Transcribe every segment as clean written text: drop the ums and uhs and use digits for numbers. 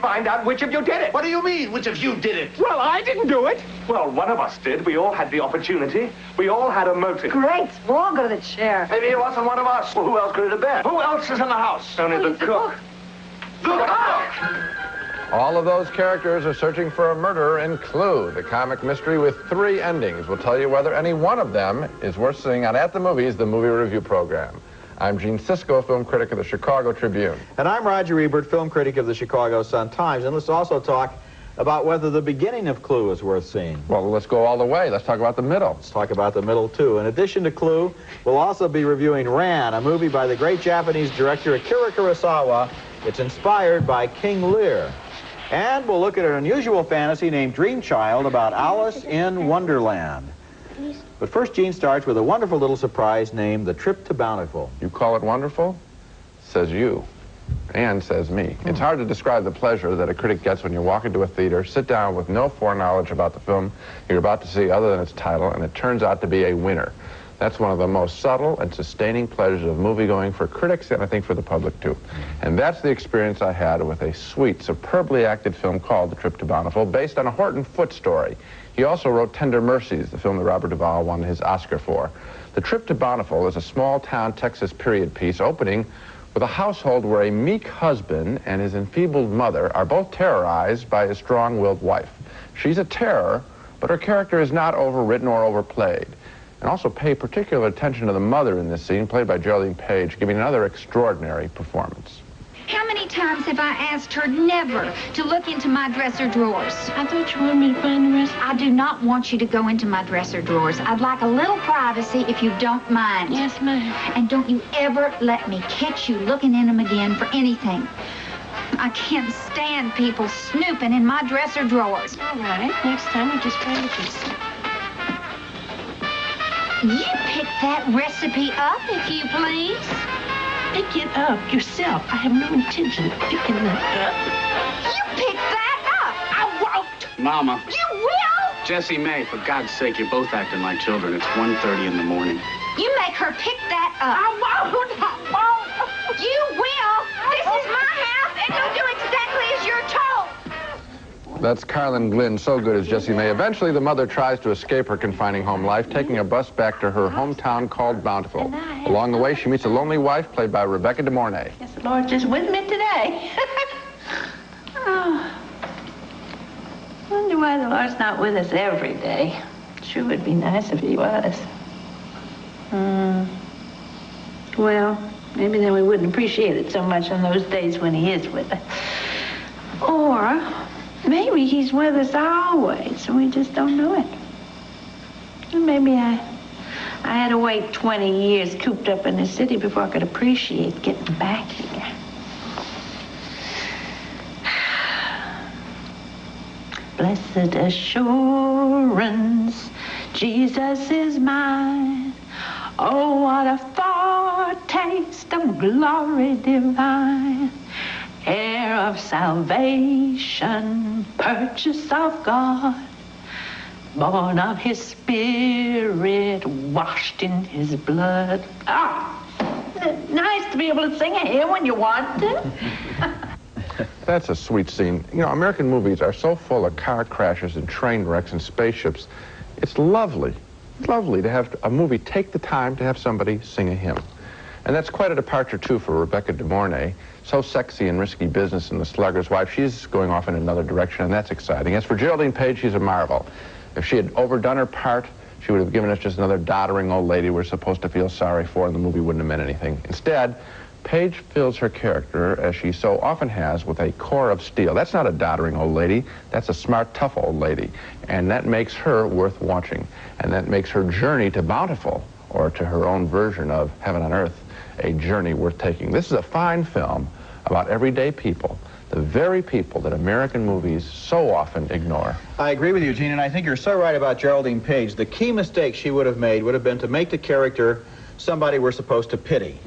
find out which of you did it. What do you mean, which of you did it? Well, I didn't do it. Well, one of us did. We all had the opportunity. We all had a motive. Great. We'll all go to the chair. Maybe it wasn't one of us. Well, who else could it have been? Who else is in the house? Only the cook. The cook! All of those characters are searching for a murderer in Clue, the comic mystery with 3 endings. We'll tell you whether any one of them is worth seeing on At the Movies, the movie review program. I'm Gene Siskel, film critic of the Chicago Tribune. And I'm Roger Ebert, film critic of the Chicago Sun-Times. And let's also talk about whether the beginning of Clue is worth seeing. Well, let's go all the way. Let's talk about the middle. Let's talk about the middle, too. In addition to Clue, we'll also be reviewing Ran, a movie by the great Japanese director Akira Kurosawa. It's inspired by King Lear. And we'll look at an unusual fantasy named Dreamchild about Alice in Wonderland. But first, Gene starts with a wonderful little surprise named The Trip to Bountiful. You call it wonderful? Says you. And says me. It's hard to describe the pleasure that a critic gets when you walk into a theater, sit down with no foreknowledge about the film you're about to see other than its title, and it turns out to be a winner. That's one of the most subtle and sustaining pleasures of moviegoing for critics and I think for the public too. And that's the experience I had with a sweet, superbly acted film called The Trip to Bountiful, based on a Horton Foote story. He also wrote Tender Mercies, the film that Robert Duvall won his Oscar for. The Trip to Bountiful is a small-town Texas period piece opening with a household where a meek husband and his enfeebled mother are both terrorized by his strong-willed wife. She's a terror, but her character is not overwritten or overplayed. And also pay particular attention to the mother in this scene, played by Geraldine Page, giving another extraordinary performance. How many times have I asked her never to look into my dresser drawers? I thought you wanted me to find the rest. I do not want you to go into my dresser drawers. I'd like a little privacy if you don't mind. Yes, ma'am. And don't you ever let me catch you looking in them again for anything. I can't stand people snooping in my dresser drawers. All right. Next time, we just try to kiss. You pick that recipe up, if you please. Pick it up yourself. I have no intention of picking that up. You pick that up. I won't. Mama. You will? Jesse May, for God's sake, you're both acting like children. It's 1:30 in the morning. You make her pick that up. I won't. You will. This is my house, and you'll do exactly as you're told. That's Carlin Glynn, so good as Jessie May. Eventually, the mother tries to escape her confining home life, taking a bus back to her hometown called Bountiful. Along the way, she meets a lonely wife, played by Rebecca De Mornay. Guess the Lord's just with me today. Oh. Wonder why the Lord's not with us every day. Sure would be nice if he was. Well, maybe then we wouldn't appreciate it so much on those days when he is with us. Or maybe he's with us always, and we just don't know it. And maybe I had to wait 20 years cooped up in the city before I could appreciate getting back here. Blessed assurance, Jesus is mine. Oh, what a foretaste of glory divine. Heir of salvation, purchase of God, born of his spirit, washed in his blood. Ah, nice to be able to sing a hymn when you want to. That's a sweet scene. You know, American movies are so full of car crashes and train wrecks and spaceships. It's lovely to have a movie take the time to have somebody sing a hymn. And that's quite a departure, too, for Rebecca De Mornay. So sexy and risky business in The Slugger's Wife. She's going off in another direction, and that's exciting. As for Geraldine Page, she's a marvel. If she had overdone her part, she would have given us just another doddering old lady we're supposed to feel sorry for, and the movie wouldn't have meant anything. Instead, Page fills her character, as she so often has, with a core of steel. That's not a doddering old lady. That's a smart, tough old lady. And that makes her worth watching. And that makes her journey to Bountiful, or to her own version of Heaven on Earth, a journey worth taking. This is a fine film about everyday people, the very people that American movies so often ignore. I agree with you, Gene, and I think you're so right about Geraldine Page. The key mistake she would have made would have been to make the character somebody we're supposed to pity.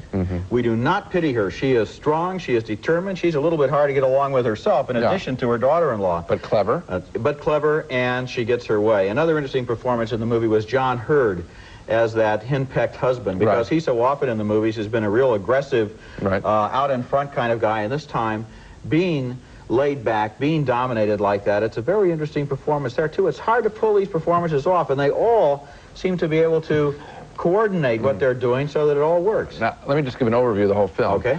We do not pity her. She is strong, she is determined, she's a little bit hard to get along with herself, in addition to her daughter-in-law. But clever. But clever, and she gets her way. Another interesting performance in the movie was John Hurd as that henpecked husband, because he so often in the movies has been a real aggressive, out-in-front kind of guy, and this time being laid back, being dominated like that. It's a very interesting performance there, too. It's hard to pull these performances off, and they all seem to be able to coordinate what they're doing so that it all works. Now, let me just give an overview of the whole film. Okay.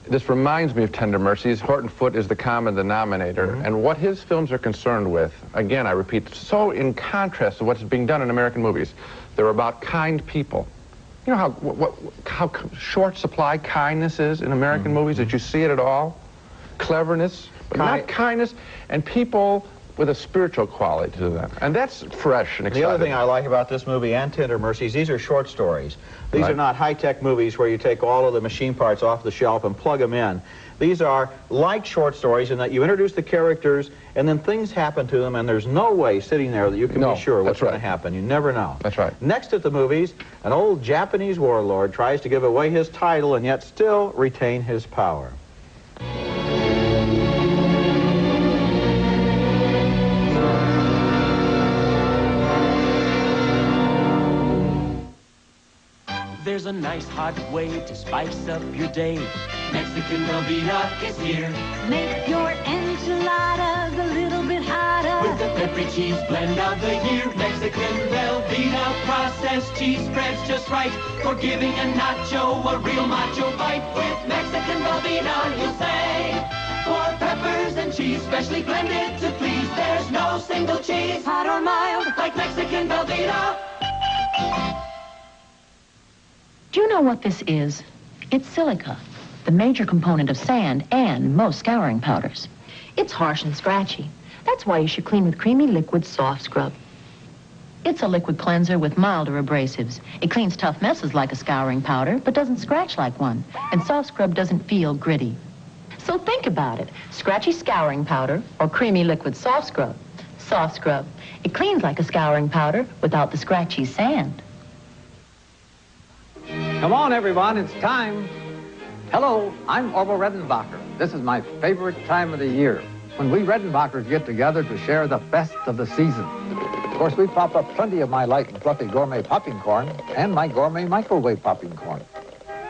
This reminds me of Tender Mercies. Horton Foote is the common denominator. And what his films are concerned with, again, I repeat, so in contrast to what's being done in American movies. They're about kind people. You know how short supply kindness is in American movies, that you see it at all? Cleverness, but not kindness, and people with a spiritual quality to them. And that's fresh and exciting. The other thing I like about this movie and Tender Mercies, these are short stories. These are not high-tech movies where you take all of the machine parts off the shelf and plug them in. These are like short stories in that you introduce the characters and then things happen to them, and there's no way sitting there that you can be sure what's going to happen. You never know. That's right. Next at the movies, an old Japanese warlord tries to give away his title and yet still retain his power. There's a nice hot way to spice up your day. Mexican Velveeta is here. Make your enchiladas a little bit hotter With the peppery cheese blend of the year. Mexican Velveeta processed cheese spreads just right for giving a nacho a real macho bite. With Mexican Velveeta, you'll say, for peppers and cheese specially blended to please. There's no single cheese, hot or mild, like Mexican Velveeta. Do you know what this is? It's silica, the major component of sand and most scouring powders. It's harsh and scratchy. That's why you should clean with Creamy Liquid Soft Scrub. It's a liquid cleanser with milder abrasives. It cleans tough messes like a scouring powder, but doesn't scratch like one. And Soft Scrub doesn't feel gritty. So think about it. Scratchy scouring powder or Creamy Liquid Soft Scrub. Soft Scrub. It cleans like a scouring powder without the scratchy sand. Come on, everyone, it's time. Hello, I'm Orville Redenbacher. This is my favorite time of the year, when we Redenbachers get together to share the best of the season. Of course, we pop up plenty of my light and fluffy gourmet popping corn and my gourmet microwave popping corn.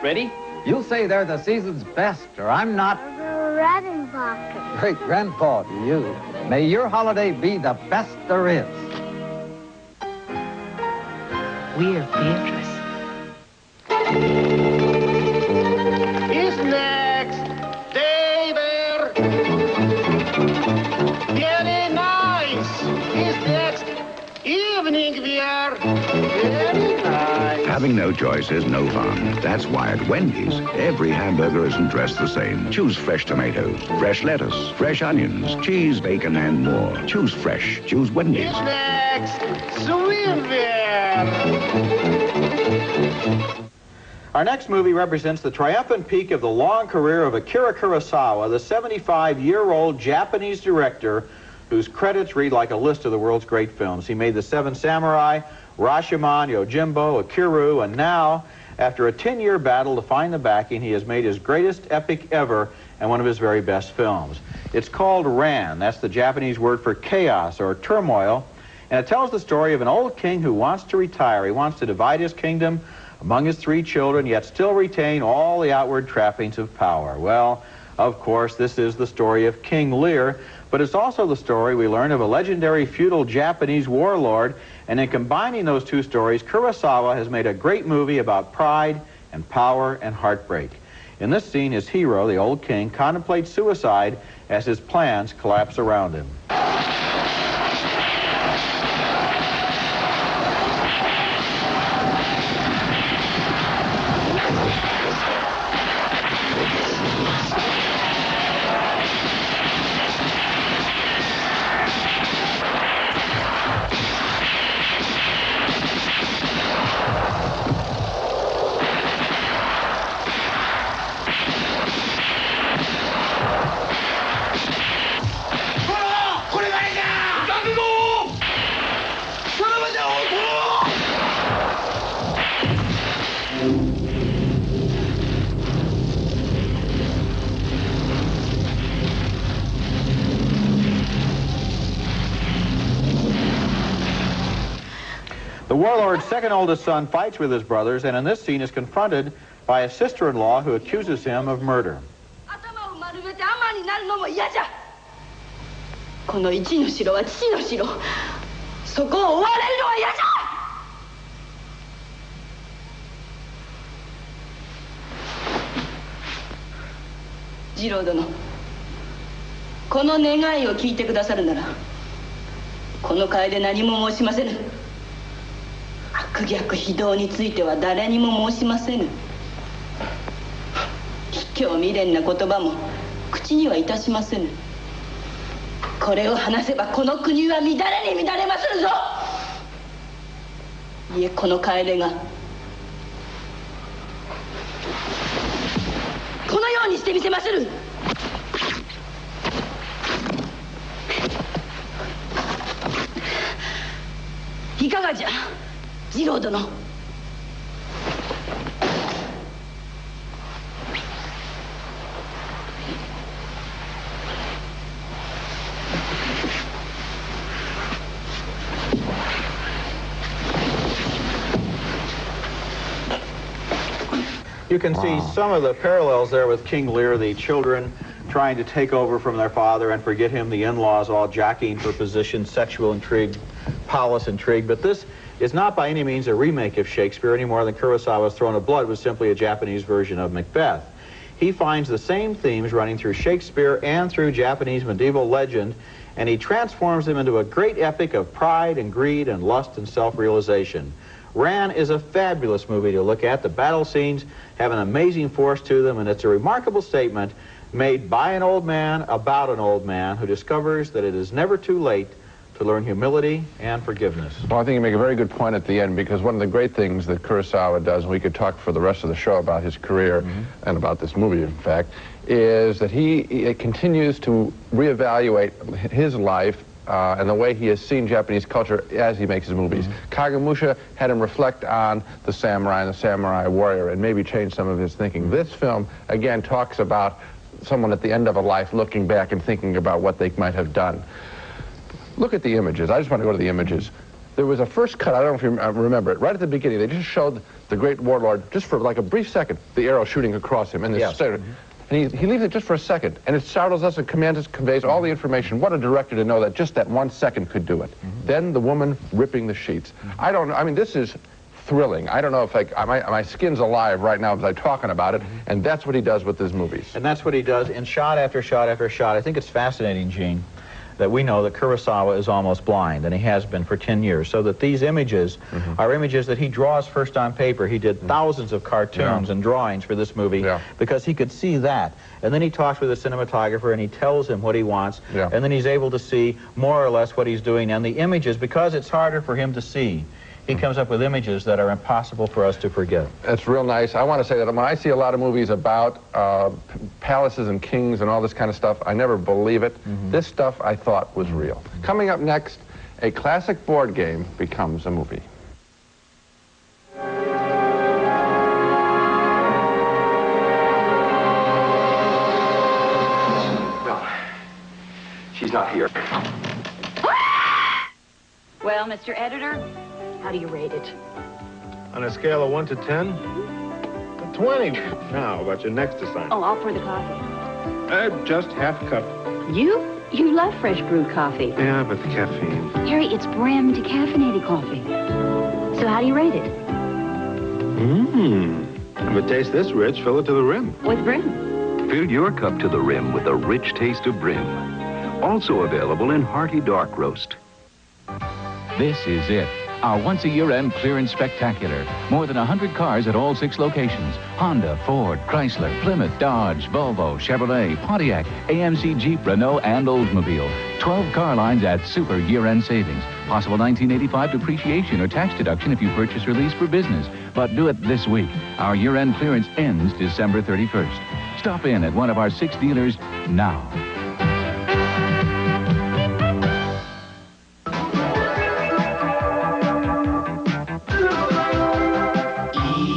Ready? You'll say they're the season's best, or I'm not. Redenbacher. Great grandpa to you. May your holiday be the best there is. We're Beatrice. He's next. Stay there. Very nice. He's next. Evening wear. Very nice. Having no choice is no fun. That's why at Wendy's, every hamburger isn't dressed the same. Choose fresh tomatoes, fresh lettuce, fresh onions, cheese, bacon, and more. Choose fresh. Choose Wendy's. He's next. Swimwear. Our next movie represents the triumphant peak of the long career of Akira Kurosawa, the 75-year-old Japanese director whose credits read like a list of the world's great films. He made The Seven Samurai, Rashomon, Yojimbo, Akiru, and now, after a 10-year battle to find the backing, he has made his greatest epic ever and one of his very best films. It's called Ran. That's the Japanese word for chaos or turmoil, and it tells the story of an old king who wants to retire. He wants to divide his kingdom among his 3 children, yet still retain all the outward trappings of power. Well, of course, this is the story of King Lear, but it's also the story, we learn, of a legendary feudal Japanese warlord, and in combining those 2 stories, Kurosawa has made a great movie about pride and power and heartbreak. In this scene, his hero, the old king, contemplates suicide as his plans collapse around him. The warlord's second oldest son fights with his brothers, and in this scene is confronted by a sister-in-law who accuses him of murder. この一の城は父の城。そこを追われるのは嫌じゃ。次郎殿、この願いを聞いてくださるならこの楓何も申しませぬ。悪逆非道については誰にも申しませぬ。卑怯未練な言葉も口にはいたしませぬ。これを話せばこの国は乱れに乱れまするぞ。いえ、この楓がこのようにしてみせまする。いかがじゃ、次郎殿。You can see some of the parallels there with King Lear, the children trying to take over from their father and forget him, the in-laws all jockeying for position, sexual intrigue, palace intrigue. But this is not by any means a remake of Shakespeare any more than Kurosawa's Throne of Blood was simply a Japanese version of Macbeth. He finds the same themes running through Shakespeare and through Japanese medieval legend, and he transforms them into a great epic of pride and greed and lust and self-realization. Ran is a fabulous movie to look at. The battle scenes have an amazing force to them, and it's a remarkable statement made by an old man about an old man who discovers that it is never too late to learn humility and forgiveness. Well, I think you make a very good point at the end, because one of the great things that Kurosawa does, and we could talk for the rest of the show about his career and about this movie, in fact, is that he continues to reevaluate his life and the way he has seen Japanese culture as he makes his movies. Kagemusha had him reflect on the samurai and the samurai warrior and maybe change some of his thinking. This film, again, talks about someone at the end of a life looking back and thinking about what they might have done. Look at the images. I just want to go to the images. There was a first cut, I don't know if you remember it, right at the beginning. They just showed the great warlord, just for like a brief second, the arrow shooting across him in this And he leaves it just for a second, and it startles us and conveys all the information. What a director to know that just that 1 second could do it. Then the woman ripping the sheets. I don't know, I mean, this is thrilling. I don't know if my skin's alive right now as I'm talking about it, and that's what he does with his movies. And that's what he does in shot after shot after shot. I think it's fascinating, Gene, that we know that Kurosawa is almost blind, and he has been for 10 years, so that these images are images that he draws first on paper. He did thousands of cartoons and drawings for this movie because he could see that. And then he talks with the cinematographer, and he tells him what he wants, and then he's able to see more or less what he's doing. And the images, because it's harder for him to see, he comes up with images that are impossible for us to forget. That's real nice. I want to say that when I see a lot of movies about palaces and kings and all this kind of stuff, I never believe it. This stuff I thought was real. Coming up next, a classic board game becomes a movie. No, she's not here. Well, Mr. Editor, how do you rate it? On a scale of 1 to 10? 20. Now, about your next assignment. Oh, I'll pour the coffee. Just half cup. You love fresh brewed coffee. Yeah, but the caffeine. Harry, it's brim decaffeinated coffee. So how do you rate it? If it tastes this rich, fill it to the rim. With brim. Fill your cup to the rim with a rich taste of brim. Also available in hearty dark roast. This is it. Our once-a-year-end clearance spectacular. More than 100 cars at all 6 locations. Honda, Ford, Chrysler, Plymouth, Dodge, Volvo, Chevrolet, Pontiac, AMC, Jeep, Renault, and Oldsmobile. 12 car lines at super year-end savings. Possible 1985 depreciation or tax deduction if you purchase or lease for business. But do it this week. Our year-end clearance ends December 31st. Stop in at one of our 6 dealers now.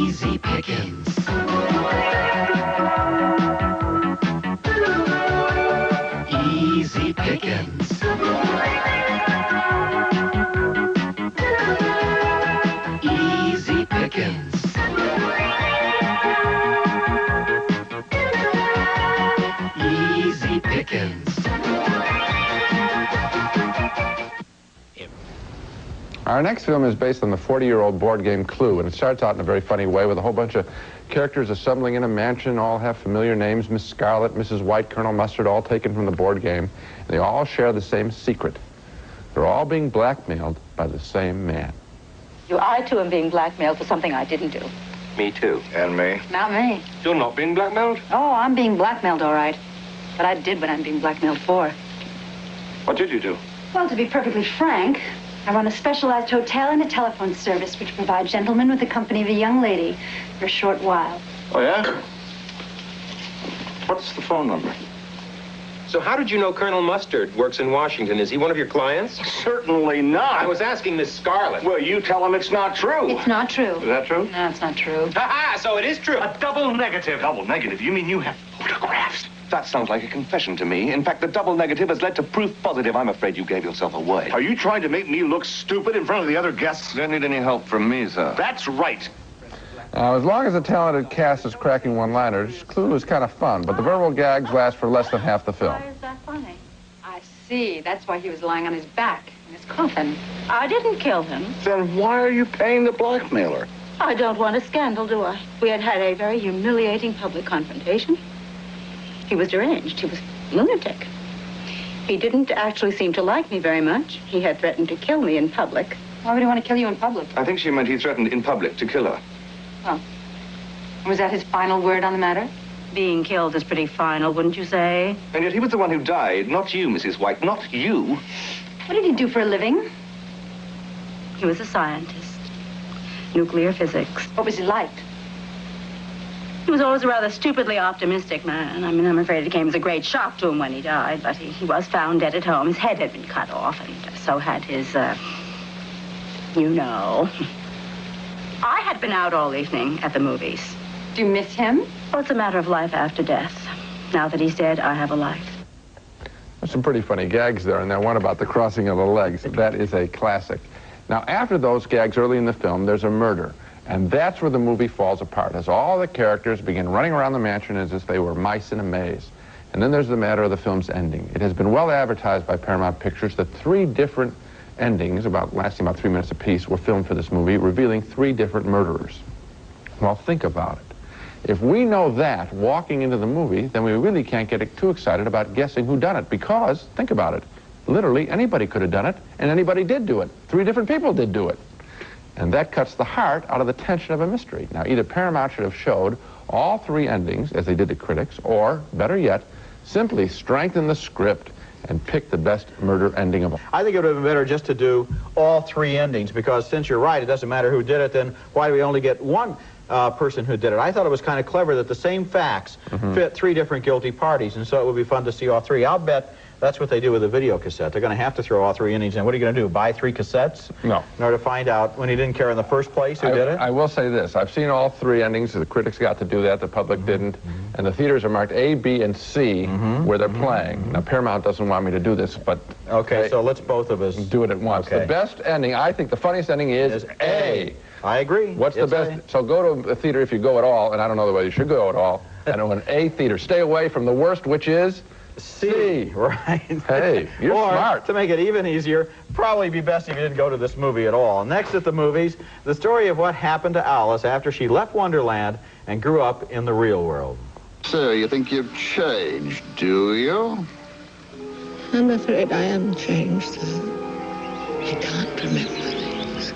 Easy pickings. Easy pickings. Easy pickings. Easy pickings. Our next film is based on the 40-year-old board game Clue, and it starts out in a very funny way with a whole bunch of characters assembling in a mansion, all have familiar names, Miss Scarlet, Mrs. White, Colonel Mustard, all taken from the board game. And they all share the same secret. They're all being blackmailed by the same man. I, too, am being blackmailed for something I didn't do. Me too. And me. Not me. You're not being blackmailed? Oh, I'm being blackmailed, all right. But I did what I'm being blackmailed for. What did you do? Well, to be perfectly frank, I run a specialized hotel and a telephone service which provides gentlemen with the company of a young lady for a short while. Oh, yeah? What's the phone number? So how did you know Colonel Mustard works in Washington? Is he one of your clients? Certainly not. I was asking Miss Scarlet. Well, you tell him it's not true. It's not true. Is that true? No, it's not true. Ha-ha, so it is true. A double negative. Double negative? You mean you have photographs? That sounds like a confession to me. In fact, the double negative has led to proof positive. I'm afraid you gave yourself away. Are you trying to make me look stupid in front of the other guests? Don't need any help from me, sir. That's right. Now, as long as the talented cast is cracking one-liners, Clue is kind of fun, but the verbal gags last for less than half the film. Why is that funny? I see. That's why he was lying on his back in his coffin. I didn't kill him. Then why are you paying the blackmailer? I don't want a scandal, do I? We had had a very humiliating public confrontation. He was deranged. He was lunatic. He didn't actually seem to like me very much. He had threatened to kill me in public. Why would he want to kill you in public? I think she meant he threatened in public to kill her. Oh. Was that his final word on the matter? Being killed is pretty final, wouldn't you say? And yet he was the one who died, not you, Mrs. White, not you. What did he do for a living? He was a scientist. Nuclear physics. What was he like? He was always a rather stupidly optimistic man. I mean, I'm afraid it came as a great shock to him when he died, but he was found dead at home. His head had been cut off, and so had his, you know. I had been out all evening at the movies. Do you miss him? Well, it's a matter of life after death. Now that he's dead, I have a life. There's some pretty funny gags there, and that one about the crossing of the legs, that is a classic. Now, after those gags early in the film, there's a murder. And that's where the movie falls apart, as all the characters begin running around the mansion as if they were mice in a maze. And then there's the matter of the film's ending. It has been well advertised by Paramount Pictures that 3 different endings, lasting about 3 minutes apiece, were filmed for this movie, revealing 3 different murderers. Well, think about it. If we know that walking into the movie, then we really can't get too excited about guessing who done it, because, think about it, literally anybody could have done it, and anybody did do it. 3 different people did do it. And that cuts the heart out of the tension of a mystery. Now, either Paramount should have showed all 3 endings, as they did to critics, or, better yet, simply strengthen the script and pick the best murder ending of all. I think it would have been better just to do all 3 endings, because since you're right, it doesn't matter who did it, then why do we only get one person who did it? I thought it was kind of clever that the same facts fit 3 different guilty parties, and so it would be fun to see all 3. I'll bet that's what they do with a video cassette. They're going to have to throw all 3 endings in. What are you going to do, buy 3 cassettes? No. In order to find out, when he didn't care in the first place, who did it? I will say this. I've seen all 3 endings. The critics got to do that. The public didn't. And the theaters are marked A, B, and C where they're playing. Now, Paramount doesn't want me to do this, but... Okay, so let's both of us... do it at once. Okay. The best ending, I think the funniest ending is A. I agree. What's the best? So go to a theater if you go at all, and I don't know whether you should go at all, and to an A theater. Stay away from the worst, which is... C. Right. Hey, you're smart. To make it even easier, probably be best if you didn't go to this movie at all. Next at the movies, the story of what happened to Alice after she left Wonderland and grew up in the real world. So you think you've changed, do you? I'm afraid I am changed. I can't remember things.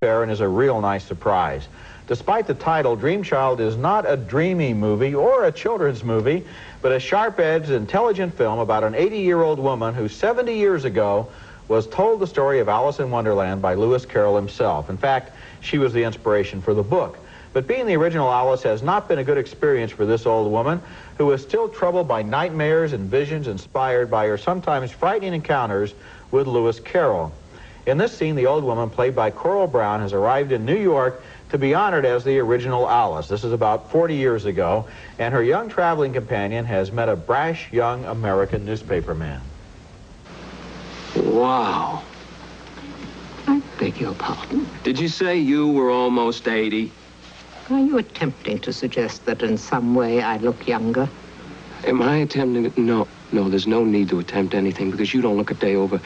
And is a real nice surprise. Despite the title, Dreamchild is not a dreamy movie or a children's movie, but a sharp-edged, intelligent film about an 80-year-old woman who 70 years ago was told the story of Alice in Wonderland by Lewis Carroll himself. In fact, she was the inspiration for the book. But being the original Alice has not been a good experience for this old woman, who is still troubled by nightmares and visions inspired by her sometimes frightening encounters with Lewis Carroll. In this scene, the old woman, played by Coral Brown, has arrived in New York to be honored as the original Alice. This is about 40 years ago, and her young traveling companion has met a brash young American newspaperman. Wow. I beg your pardon. Did you say you were almost 80? Are you attempting to suggest that in some way I look younger? Am I attempting it? No, there's no need to attempt anything because you don't look a day over.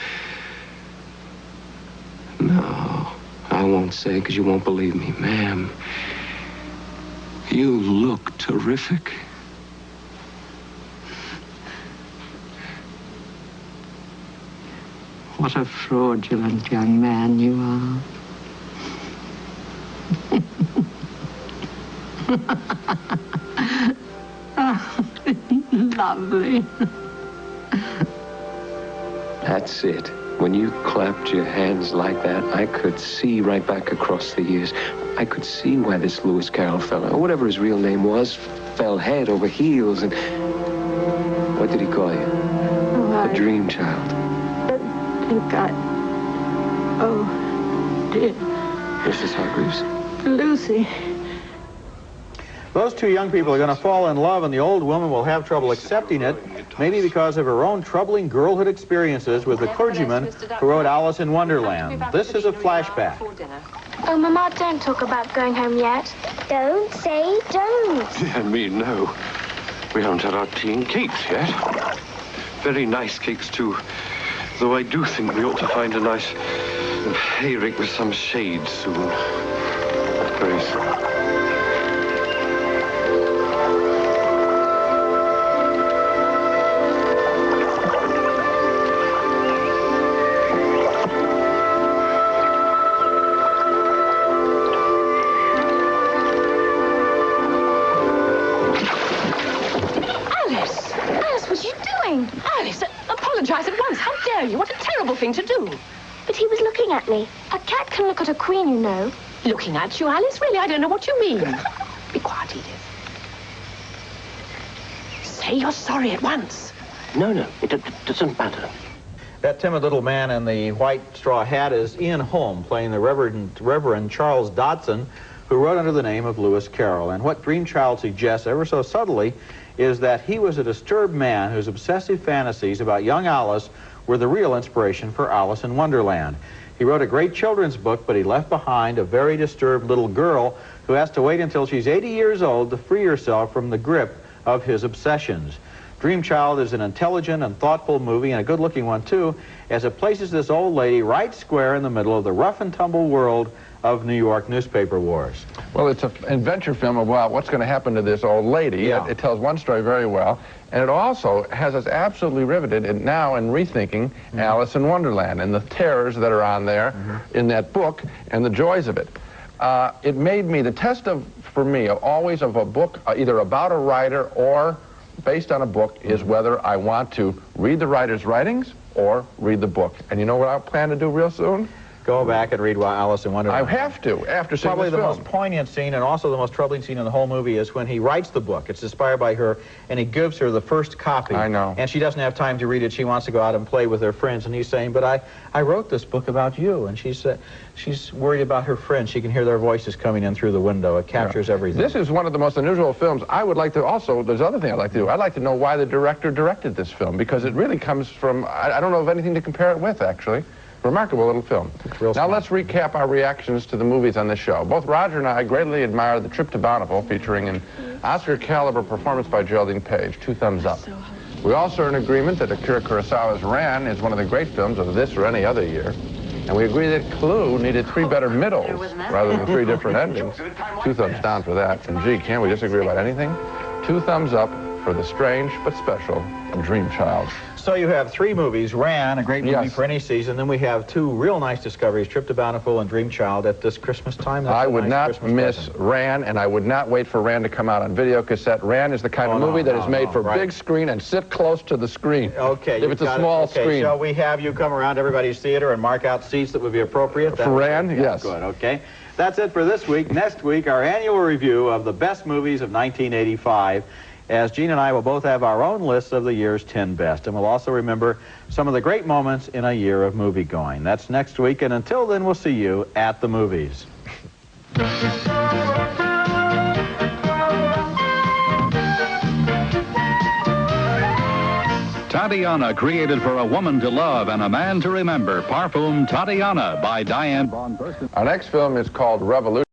No, I won't say because you won't believe me. Ma'am, you look terrific. What a fraudulent young man you are. Oh, lovely. That's it. When you clapped your hands like that, I could see right back across the years. I could see why this Lewis Carroll fella, or whatever his real name was, fell head over heels and... What did he call you? Oh, a dream child. I think Oh, dear. Mrs. Hargreaves. Lucy. Those two young people are going to fall in love, and the old woman will have trouble accepting it, maybe because of her own troubling girlhood experiences with the clergyman who wrote Alice in Wonderland. This is a flashback. Oh, Mama, don't talk about going home yet. Don't say don't. Yeah, me, no. We haven't had our tea and cakes yet. Very nice cakes, too. Though I do think we ought to find a nice hayrick with some shade soon. Very soon. Apologize at once. How dare you? What a terrible thing to do. But he was looking at me. A cat can look at a queen, you know. Looking at you, Alice? Really, I don't know what you mean. Be quiet, Edith. Say you're sorry at once. No, it doesn't matter. That timid little man in the white straw hat is Ian Holm, playing the Reverend Charles Dodson, who wrote under the name of Lewis Carroll. And what Dreamchild suggests ever so subtly is that he was a disturbed man whose obsessive fantasies about young Alice were the real inspiration for Alice in Wonderland. He wrote a great children's book, but he left behind a very disturbed little girl who has to wait until she's 80 years old to free herself from the grip of his obsessions. Dreamchild is an intelligent and thoughtful movie, and a good-looking one, too, as it places this old lady right square in the middle of the rough-and-tumble world of New York newspaper wars. Well, it's an adventure film about what's going to happen to this old lady. Yeah. It tells one story very well, and it also has us absolutely riveted now in rethinking Alice in Wonderland and the terrors that are on there in that book and the joys of it. It made me, the test for me, always of a book, either about a writer or based on a book, is whether I want to read the writer's writings or read the book. And you know what I plan to do real soon? Go back and read Alice in Wonderland. I have to, after seeing Probably this the film. most poignant scene and also the most troubling scene in the whole movie is when he writes the book. It's inspired by her, and he gives her the first copy. I know. And she doesn't have time to read it. She wants to go out and play with her friends, and he's saying, but I wrote this book about you. And she's worried about her friends. She can hear their voices coming in through the window. It captures everything. This is one of the most unusual films. I would like to also, there's another thing I'd like to do. I'd like to know why the director directed this film, because it really comes from, I don't know of anything to compare it with, actually. Remarkable little film. Now let's recap our reactions to the movies on this show. Both Roger and I greatly admire The Trip to Bountiful, featuring an Oscar-caliber performance by Geraldine Page. 2 thumbs up. We also are in agreement that Akira Kurosawa's Ran is one of the great films of this or any other year. And we agree that Clue needed 3 better middles rather than 3 different endings. 2 thumbs down for that. And gee, can't we disagree about anything? 2 thumbs up for the strange but special Dreamchild. So you have 3 movies, Ran, a great movie for any season. Then we have 2 real nice discoveries, Trip to Bountiful and Dreamchild, at this Christmas time. That's I would not miss Ran, and I would not wait for Ran to come out on video cassette. Ran is the kind of movie that is made for big screen and sit close to the screen. Okay. If it's a small screen. Shall we have you come around everybody's theater and mark out seats that would be appropriate? For Ran, yes. Good, okay. That's it for this week. Next week, our annual review of the best movies of 1985. As Gene and I will both have our own lists of the year's 10 best, and we'll also remember some of the great moments in a year of movie-going. That's next week, and until then, we'll see you at the movies. Tatiana, created for a woman to love and a man to remember. Parfum Tatiana by Diane von Bursten. Our next film is called Revolution.